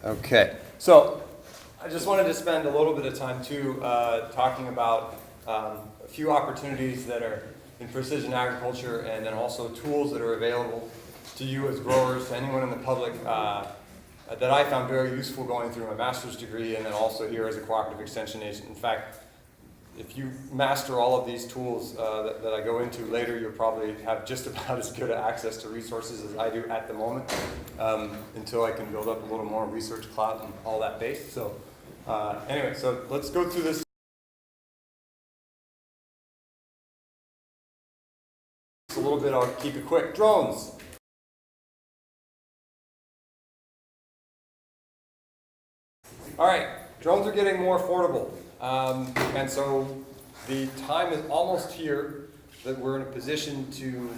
Okay, so I just wanted to spend a little bit of time too talking about a few opportunities that are in precision agriculture, and then also tools that are available to you as growers, to anyone in the public, that I found very useful going through my master's degree, and then also here as a cooperative extension agent. In fact, if you master all of these tools that I go into later, you'll probably have just about as good access to resources as I do at the moment, until I can build up a little more research clout and all that base. So anyway, so let's go through this a little bit. I'll keep it quick. Drones. All right, drones are getting more affordable. And so the time is almost here that we're in a position to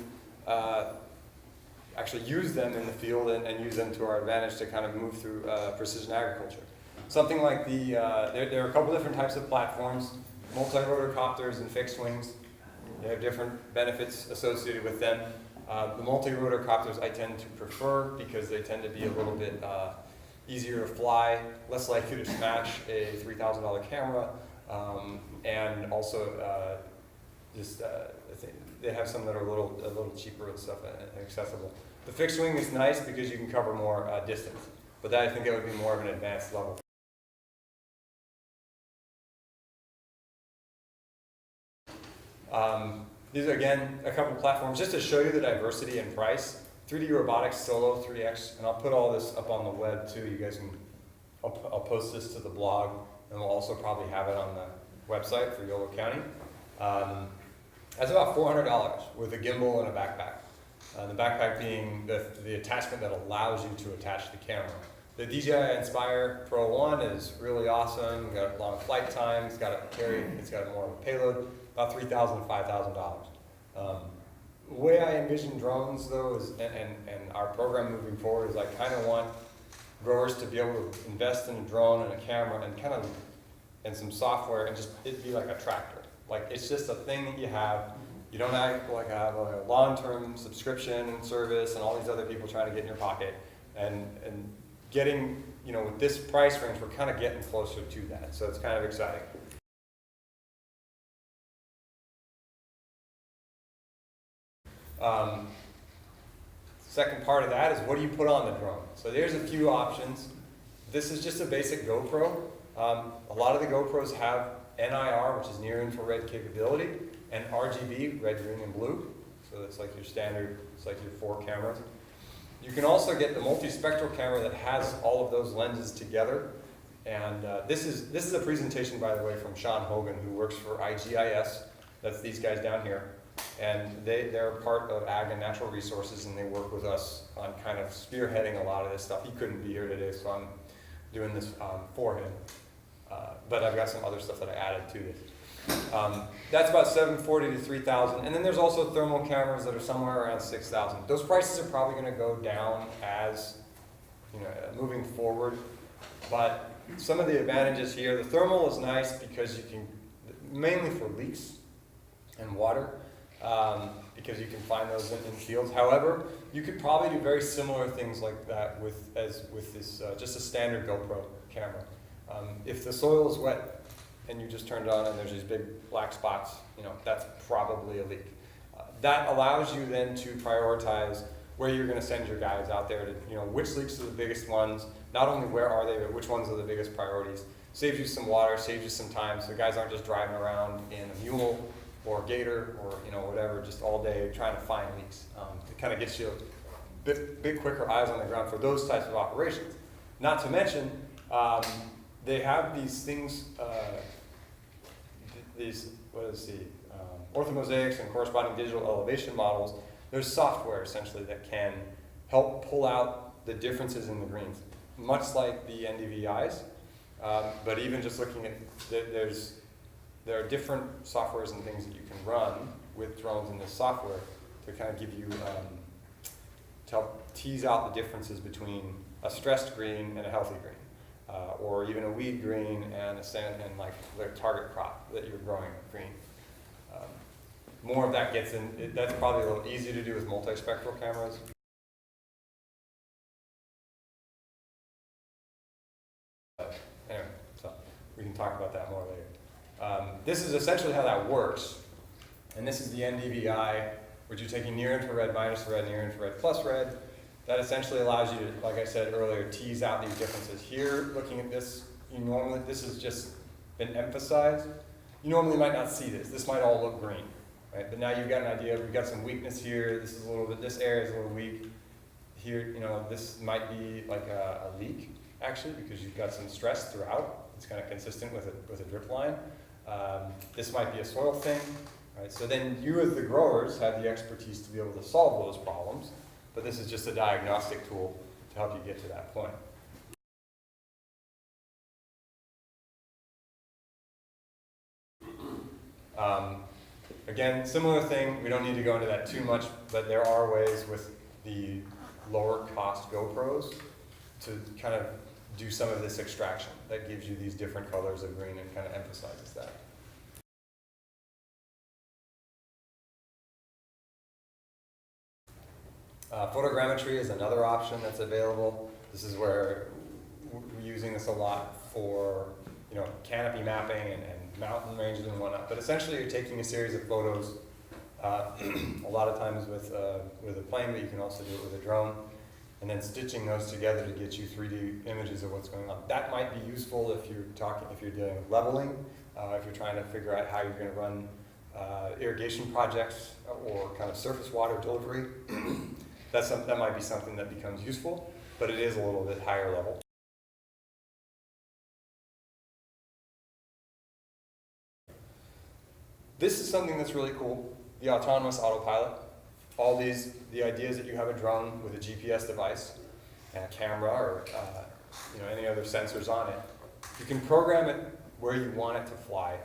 actually use them in the field and use them to our advantage to kind of move through precision agriculture. Something like there are a couple different types of platforms, multi-rotor copters and fixed wings. They have different benefits associated with them. The multi-rotor copters I tend to prefer because they tend to be a little bit easier to fly, less likely to smash a $3,000 camera, and also they have some that are a little cheaper and stuff and accessible. The fixed wing is nice because you can cover more distance, but I think that would be more of an advanced level. These are, again, a couple platforms just to show you the diversity in price. 3D Robotics Solo 3X, and I'll put all this up on the web too. You guys can, I'll post this to the blog, and we'll also probably have it on the website for Yolo County. That's about $400 with a gimbal and a backpack. The backpack being the attachment that allows you to attach the camera. The DJI Inspire Pro 1 is really awesome. It's got long flight time. It's got more of a payload. About $3,000 to $5,000. The way I envision drones, though, is, and our program moving forward, is I kind of want growers to be able to invest in a drone and a camera and some software, and just it be like a tractor. Like, it's just a thing that you have. You don't act like have a long-term subscription and service and all these other people trying to get in your pocket. And getting, with this price range, we're kind of getting closer to that. So it's kind of exciting. Second part of that is, what do you put on the drone? So there's a few options. This is just a basic GoPro. A lot of the GoPros have NIR, which is near infrared capability, and RGB, red, green, and blue. So that's like your standard, it's like your 4 cameras. You can also get the multi-spectral camera that has all of those lenses together. And this is a presentation, by the way, from Sean Hogan, who works for IGIS. That's these guys down here. And they're part of Ag and Natural Resources, and they work with us on kind of spearheading a lot of this stuff. He couldn't be here today, so I'm doing this for him. But I've got some other stuff that I added to this. That's about $740 to $3,000. And then there's also thermal cameras that are somewhere around $6,000. Those prices are probably going to go down as moving forward. But some of the advantages here, the thermal is nice because you can, mainly for leaks and water, because you can find those in fields. However, you could probably do very similar things like that with this just a standard GoPro camera. If the soil is wet and you just turned it on and there's these big black spots, that's probably a leak. That allows you then to prioritize where you're going to send your guys out there to, which leaks are the biggest ones. Not only where are they, but which ones are the biggest priorities. Saves you some water, saves you some time, so the guys aren't just driving around in a mule or gator or whatever, just all day trying to find leaks. It kind of gets you a bit quicker eyes on the ground for those types of operations. Not to mention, they have these things, orthomosaics and corresponding digital elevation models. There's software essentially that can help pull out the differences in the greens, much like the NDVIs. But even just looking at, there are different softwares and things that you can run with drones in this software to kind of give you, to help tease out the differences between a stressed green and a healthy green, or even a weed green and like the target crop that you're growing green. More of that gets in, that's probably a little easier to do with multispectral cameras. anyway, so we can talk about that more later. This is essentially how that works. And this is the NDVI, which you're taking near infrared minus red, near infrared plus red. That essentially allows you to, like I said earlier, tease out these differences. Here, looking at this, this has just been emphasized. You normally might not see this. This might all look green, right? But now you've got an idea. We've got some weakness here. This is a little bit, this area is a little weak. Here, this might be like a leak, actually, because you've got some stress throughout. It's kind of consistent with a drip line. This might be a soil thing, right? So then you as the growers have the expertise to be able to solve those problems. But this is just a diagnostic tool to help you get to that point. Again, similar thing, we don't need to go into that too much, but there are ways with the lower cost GoPros to kind of do some of this extraction that gives you these different colors of green and kind of emphasizes that. Photogrammetry is another option that's available. This is where we're using this a lot for canopy mapping and mountain ranges and whatnot. But essentially, you're taking a series of photos, a lot of times with a plane, but you can also do it with a drone, and then stitching those together to get you 3D images of what's going on. That might be useful if you're doing leveling, if you're trying to figure out how you're going to run irrigation projects or kind of surface water delivery. That might be something that becomes useful, but it is a little bit higher level. This is something that's really cool, the autonomous autopilot. All the ideas that you have a drone with a GPS device and a camera or any other sensors on it, you can program it where you want it to fly.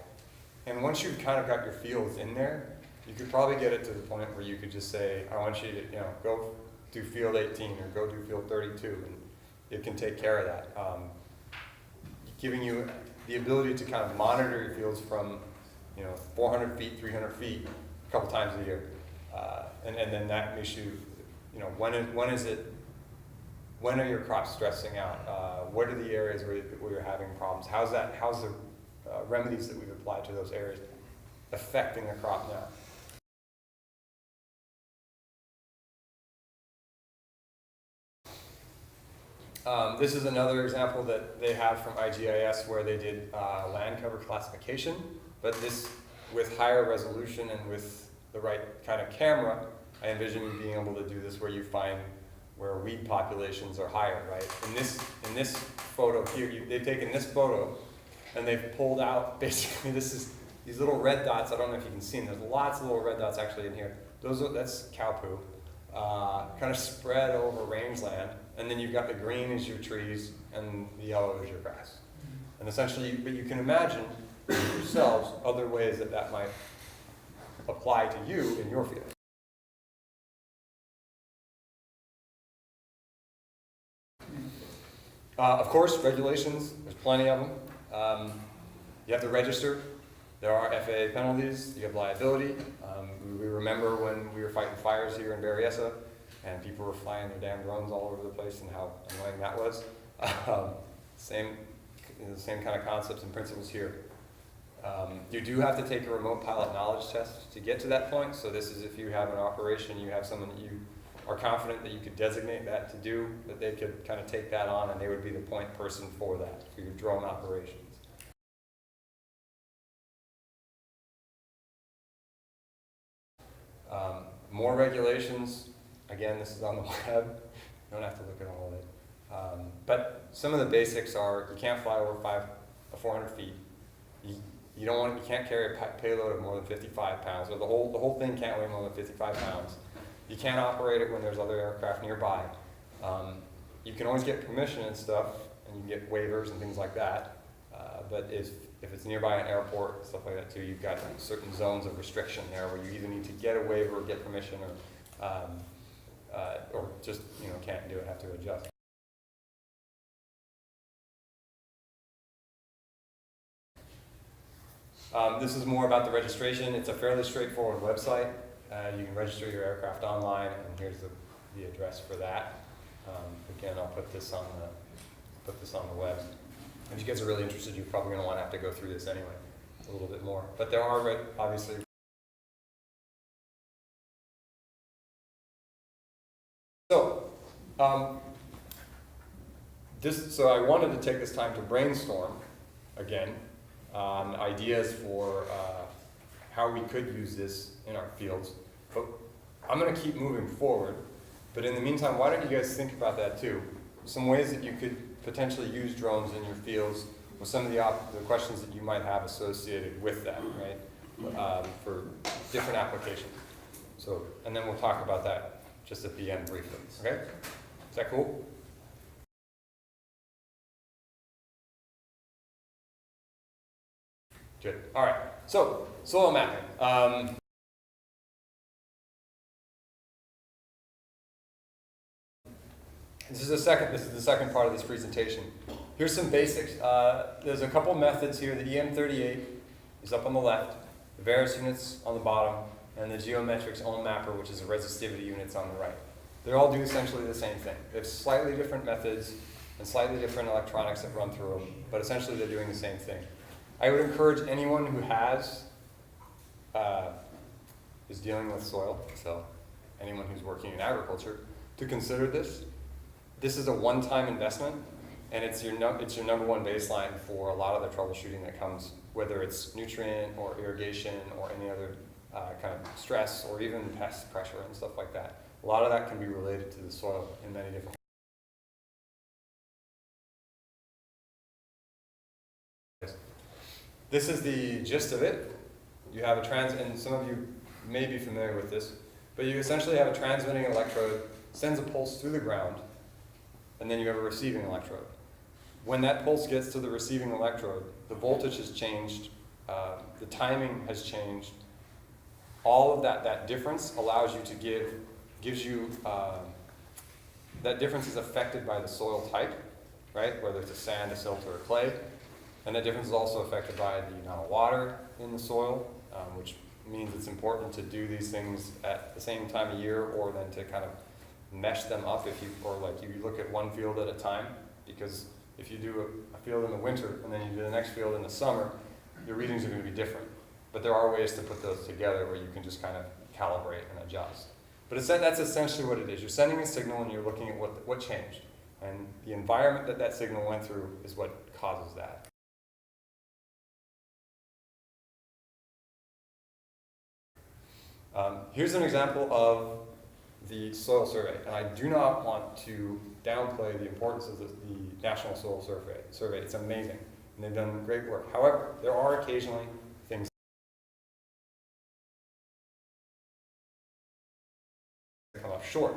And once you've kind of got your fields in there, you could probably get it to the point where you could just say, I want you to go do field 18 or go do field 32, and it can take care of that. Giving you the ability to kind of monitor your fields from 400 feet, 300 feet, a couple times a year. And then that makes you, when are your crops stressing out? What are the areas where you're having problems? How's the remedies that we've applied to those areas affecting the crop now? This is another example that they have from IGIS where they did land cover classification, but this with higher resolution and with the right kind of camera, I envision you being able to do this where you find where weed populations are higher, right? In this photo here, they've taken this photo and they've pulled out, basically these little red dots. I don't know if you can see them. There's lots of little red dots actually in here. That's cow poo, kind of spread over rangeland. And then you've got the green as your trees and the yellow as your grass. And essentially, but you can imagine yourselves other ways that might apply to you in your field. Of course, regulations, there's plenty of them. You have to register. There are FAA penalties. You have liability. We remember when we were fighting fires here in Berryessa, and people were flying their damn drones all over the place and how annoying that was. Same kind of concepts and principles here. You do have to take a remote pilot knowledge test to get to that point. So this is if you have an operation, you have someone that you are confident that you could designate that to do, that they could kind of take that on and they would be the point person for that, for your drone operations. More regulations. Again, this is on the web. You don't have to look at all of it. But some of the basics are: you can't fly over 400 feet. You can't carry a payload of more than 55 pounds. Or the whole thing can't weigh more than 55 pounds. You can't operate it when there's other aircraft nearby. You can always get permission and stuff, and you can get waivers and things like that. But if it's nearby an airport, stuff like that too, you've got certain zones of restriction there where you either need to get a waiver or get permission, or just can't do it, have to adjust. This is more about the registration. It's a fairly straightforward website. You can register your aircraft online, and here's the address for that. Again, I'll put this on the web. If you guys are really interested, you're probably going to want to have to go through this anyway a little bit more. But there are obviously. So, so I wanted to take this time to brainstorm again on ideas for how we could use this in our fields. But I'm going to keep moving forward. But in the meantime, why don't you guys think about that too? Some ways that you could potentially use drones in your fields with some of the questions that you might have associated with that, right? For different applications. So, and then we'll talk about that just at the end briefly, okay? Is that cool? Good, all right. So, soil mapping. This is the second part of this presentation. Here's some basics. There's a couple methods here. The EM38 is up on the left, the Varus units on the bottom, and the Geometrics own mapper, which is the resistivity units on the right. They all do essentially the same thing. They have slightly different methods and slightly different electronics that run through them, but essentially they're doing the same thing. I would encourage anyone who is dealing with soil, so anyone who's working in agriculture, to consider this. This is a one-time investment, and it's your number one baseline for a lot of the troubleshooting that comes, whether it's nutrient or irrigation or any other kind of stress or even pest pressure and stuff like that. A lot of that can be related to the soil in many different ways. This is the gist of it. You have and some of you may be familiar with this, but you essentially have a transmitting electrode, sends a pulse through the ground, and then you have a receiving electrode. When that pulse gets to the receiving electrode, the voltage has changed, the timing has changed. All of that difference allows you to gives you, that difference is affected by the soil type, right? Whether it's a sand, a silt, or a clay. And that difference is also affected by the amount of water in the soil, which means it's important to do these things at the same time of year, or then to kind of mesh them up like you look at one field at a time, because if you do a field in the winter and then you do the next field in the summer, your readings are going to be different. But there are ways to put those together where you can just kind of calibrate and adjust. But that's essentially what it is. You're sending a signal and you're looking at what changed. And the environment that signal went through is what causes that. Here's an example of the soil survey, and I do not want to downplay the importance of the National Soil Survey. It's amazing, and they've done great work. However, there are occasionally things that come up short.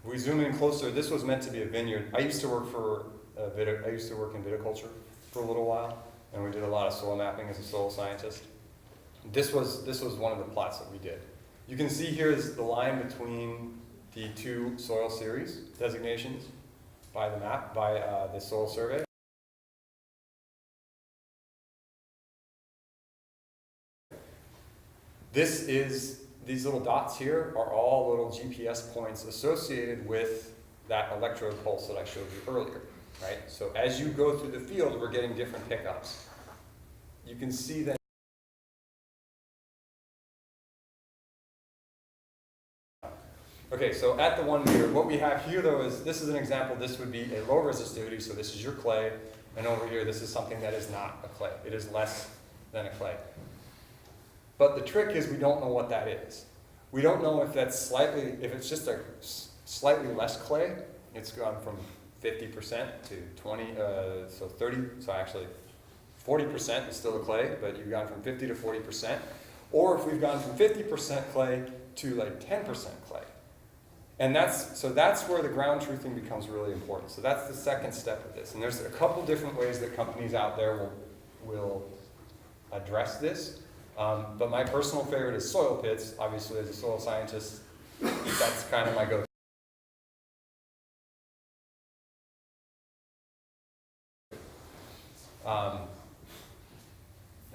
If we zoom in closer, this was meant to be a vineyard. I used to work in viticulture for a little while, and we did a lot of soil mapping as a soil scientist. This was one of the plots that we did. You can see here is the line between the two soil series designations by the map, by the soil survey. These little dots here are all little GPS points associated with that electrode pulse that I showed you earlier, right? So as you go through the field, we're getting different pickups. You can see that. Okay, so at the 1 meter, what we have here though is, this is an example, this would be a low resistivity, so this is your clay, and over here this is something that is not a clay. It is less than a clay. But the trick is we don't know what that is. We don't know if if it's just a slightly less clay, it's gone from 50% to 20, so 30, so actually 40% is still a clay, but you've gone from 50 to 40%. Or if we've gone from 50% clay to like 10% clay. And that's where the ground truthing becomes really important. So that's the second step of this. And there's a couple different ways that companies out there will address this. But my personal favorite is soil pits. Obviously, as a soil scientist, that's kind of my go-to.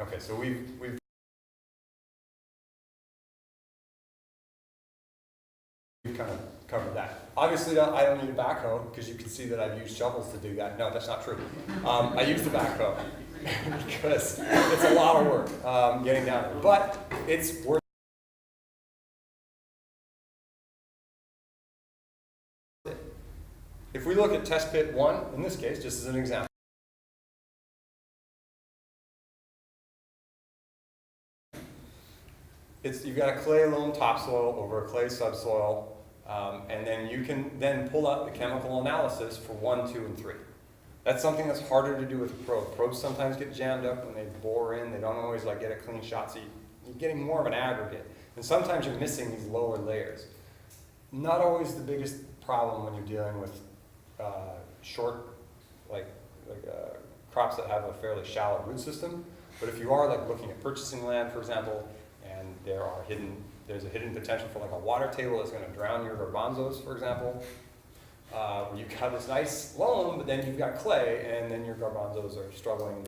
Okay, so we've kind of covered that. Obviously, I don't need a backhoe, because you can see that I've used shovels to do that. No, that's not true. I use the backhoe because it's a lot of work getting down there. But it's worth it. If we look at test pit 1, in this case, just as an example, you've got a clay loam topsoil over a clay subsoil, and then you can then pull up the chemical analysis for 1, 2, and 3. That's something that's harder to do with a probe. Probes sometimes get jammed up when they bore in. They don't always like get a clean shot, so you're getting more of an aggregate. And sometimes you're missing these lower layers. Not always the biggest problem when you're dealing with short, crops that have a fairly shallow root system. But if you are like looking at purchasing land, for example, and there's a hidden potential for like a water table that's going to drown your garbanzos, for example. You've got this nice loam, but then you've got clay, and then your garbanzos are struggling.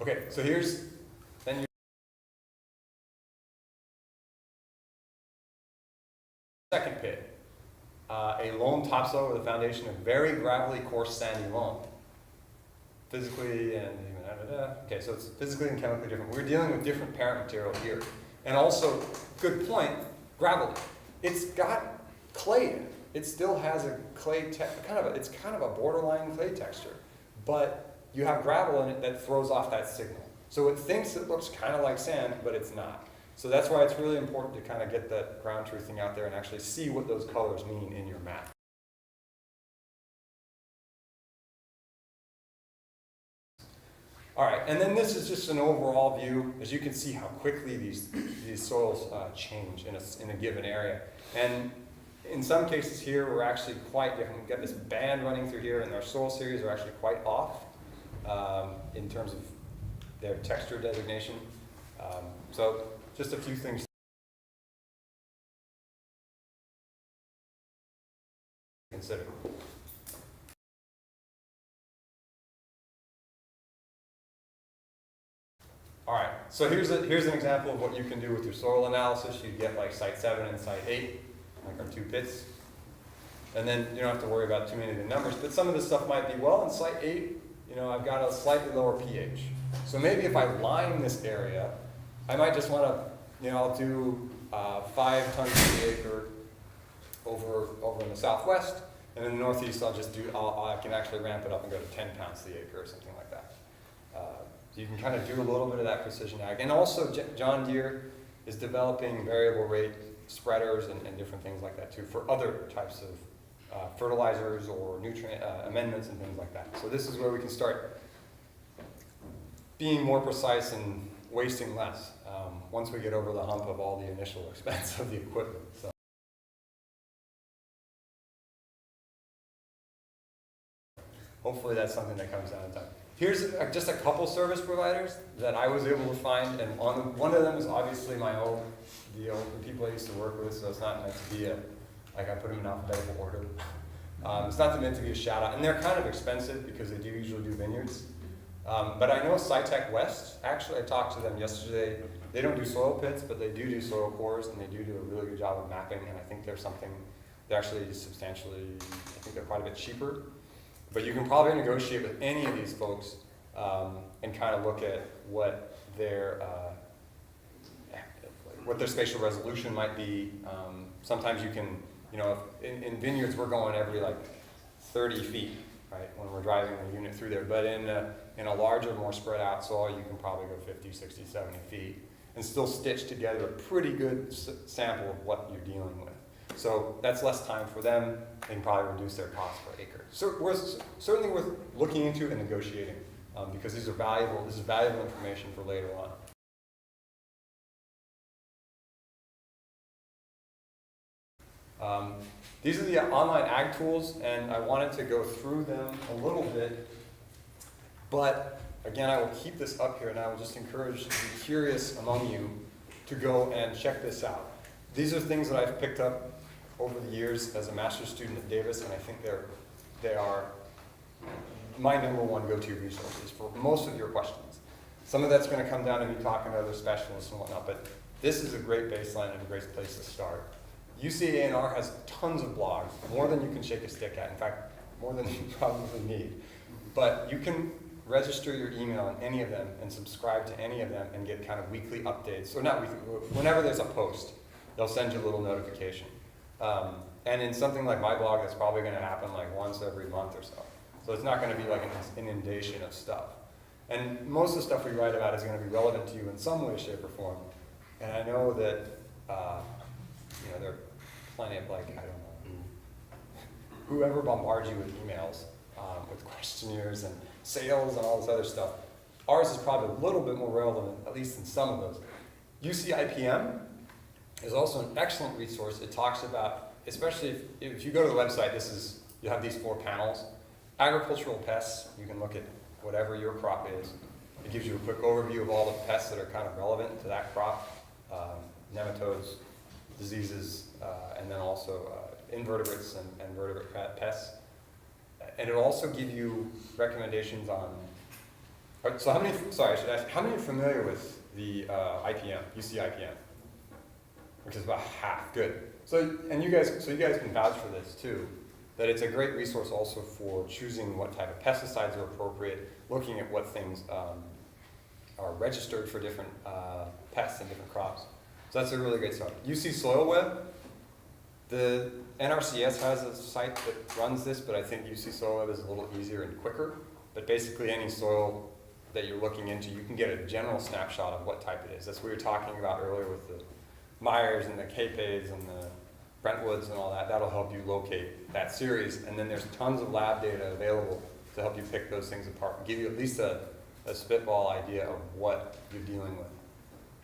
Okay, so here's then your second pit, a loam topsoil with a foundation of very gravelly, coarse, sandy loam. Physically and okay, so it's physically and chemically different. We're dealing with different parent material here. And also, good point, gravelly. It's got clay in it. It still has a clay it's kind of a borderline clay texture. But you have gravel in it that throws off that signal. So it thinks it looks kind of like sand, but it's not. So that's why it's really important to kind of get that ground truthing out there and actually see what those colors mean in your map. All right, and then this is just an overall view. As you can see how quickly these soils change in a given area. And in some cases here, we're actually quite different. We've got this band running through here, and our soil series are actually quite off in terms of their texture designation. So just a few things to consider. All right, so here's an example of what you can do with your soil analysis. You get like site 7 and site 8, like our 2 pits. And then you don't have to worry about too many of the numbers, but some of this stuff might be, well, in site 8, I've got a slightly lower pH. So maybe if I line this area, I might just want to, I'll do 5 tons per acre over in the southwest, and in the northeast I can actually ramp it up and go to 10 pounds the acre or something like that. So you can kind of do a little bit of that precision ag. And also John Deere is developing variable rate spreaders and different things like that too for other types of fertilizers or nutrient amendments and things like that. So this is where we can start being more precise and wasting less once we get over the hump of all the initial expense of the equipment. So. Hopefully that's something that comes down in time. Here's just a couple service providers that I was able to find, and one of them is obviously the people I used to work with, so it's not meant to be I put them in alphabetical order. It's not meant to be a shout out, and they're kind of expensive because they do usually do vineyards. But I know SciTech West, actually I talked to them yesterday. They don't do soil pits, but they do soil cores, and they do a really good job of mapping, and I think they're actually substantially, I think they're quite a bit cheaper. But you can probably negotiate with any of these folks and kind of look at what their spatial resolution might be. Sometimes you can, in vineyards we're going every 30 feet, right, when we're driving the unit through there. But in a larger, more spread out soil, you can probably go 50, 60, 70 feet and still stitch together a pretty good sample of what you're dealing with. So that's less time for them. They can probably reduce their cost per acre. So certainly worth looking into and negotiating because these are valuable. This is valuable information for later on. These are the online ag tools, and I wanted to go through them a little bit. But again, I will keep this up here, and I will just encourage the curious among you to go and check this out. These are things that I've picked up over the years as a master's student at Davis, and I think they are my #1 go-to resources for most of your questions. Some of that's going to come down to me talking to other specialists and whatnot, but this is a great baseline and a great place to start. UC-A&R has tons of blogs, more than you can shake a stick at. In fact, more than you probably need. But you can register your email on any of them and subscribe to any of them and get kind of weekly updates, or not weekly, whenever there's a post, they'll send you a little notification. And in something like my blog, that's probably going to happen like once every month or so. So it's not going to be like an inundation of stuff. And most of the stuff we write about is going to be relevant to you in some way, shape, or form. And I know that there are plenty of like, I don't know, whoever bombards you with emails, with questionnaires and sales and all this other stuff. Ours is probably a little bit more relevant, at least in some of those. UC IPM is also an excellent resource. It talks about, especially if you go to the website, you have these 4 panels. Agricultural pests, you can look at whatever your crop is. It gives you a quick overview of all the pests that are kind of relevant to that crop. Nematodes, diseases, and then also invertebrates and vertebrate pests. And it'll also give you recommendations on, so I should ask, how many are familiar with the IPM, UC IPM? Which is about half, good. So you guys can vouch for this too, that it's a great resource also for choosing what type of pesticides are appropriate, looking at what things are registered for different pests and different crops. So that's a really great start. UC Soil Web, the NRCS has a site that runs this, but I think UC Soil Web is a little easier and quicker. But basically any soil that you're looking into, you can get a general snapshot of what type it is. That's what we were talking about earlier with the Myers and the Capes and the Brentwoods and all that. That'll help you locate that series. And then there's tons of lab data available to help you pick those things apart and give you at least a spitball idea of what you're dealing with.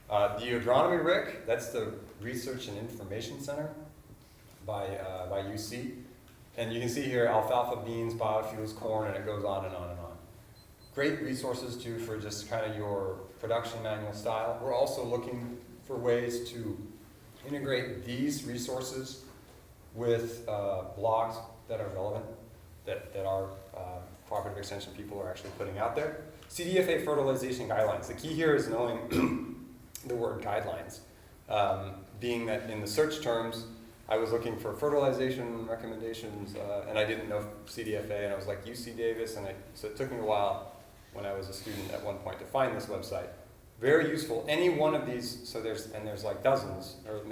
The Agronomy RIC, that's the Research and Information Center by UC. And you can see here alfalfa, beans, biofuels, corn, and it goes on and on and on. Great resources too for just kind of your production manual style. We're also looking for ways to integrate these resources with blogs that are relevant, that our cooperative extension people are actually putting out there. CDFA fertilization guidelines. The key here is knowing the word guidelines, being that in the search terms, I was looking for fertilization recommendations, and I didn't know CDFA, and I was like UC Davis, so it took me a while when I was a student at one point to find this website. Very useful. Any one of these, so there's like dozens, or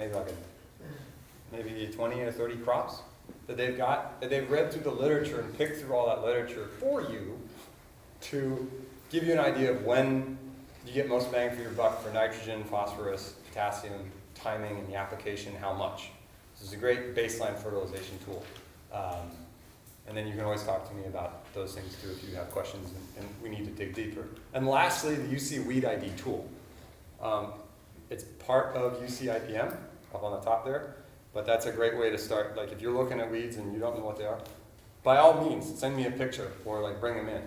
maybe 20 or 30 crops that they've got, that they've read through the literature and picked through all that literature for you to give you an idea of when you get most bang for your buck for nitrogen, phosphorus, potassium, timing, and the application, how much. This is a great baseline fertilization tool. And then you can always talk to me about those things too if you have questions and we need to dig deeper. And lastly, the UC Weed ID tool. It's part of UC IPM up on the top there, but that's a great way to start. Like if you're looking at weeds and you don't know what they are, by all means, send me a picture or like bring them in.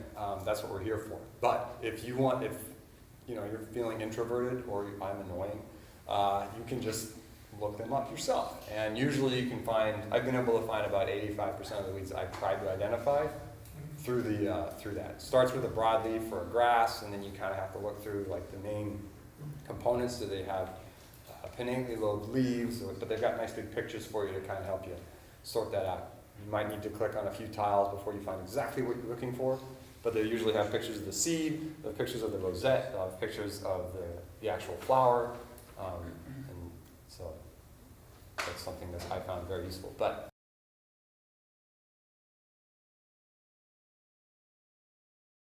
That's what we're here for. But if you're feeling introverted or I'm annoying, you can just look them up yourself. And usually you can find, I've been able to find about 85% of the weeds I've tried to identify through that. It starts with a broadleaf or a grass, and then you kind of have to look through like the main components. Do they have pinnately lobed leaves? But they've got nice big pictures for you to kind of help you sort that out. You might need to click on a few tiles before you find exactly what you're looking for, but they usually have pictures of the seed, the pictures of the rosette, pictures of the actual flower, and so that's something that I found very useful. But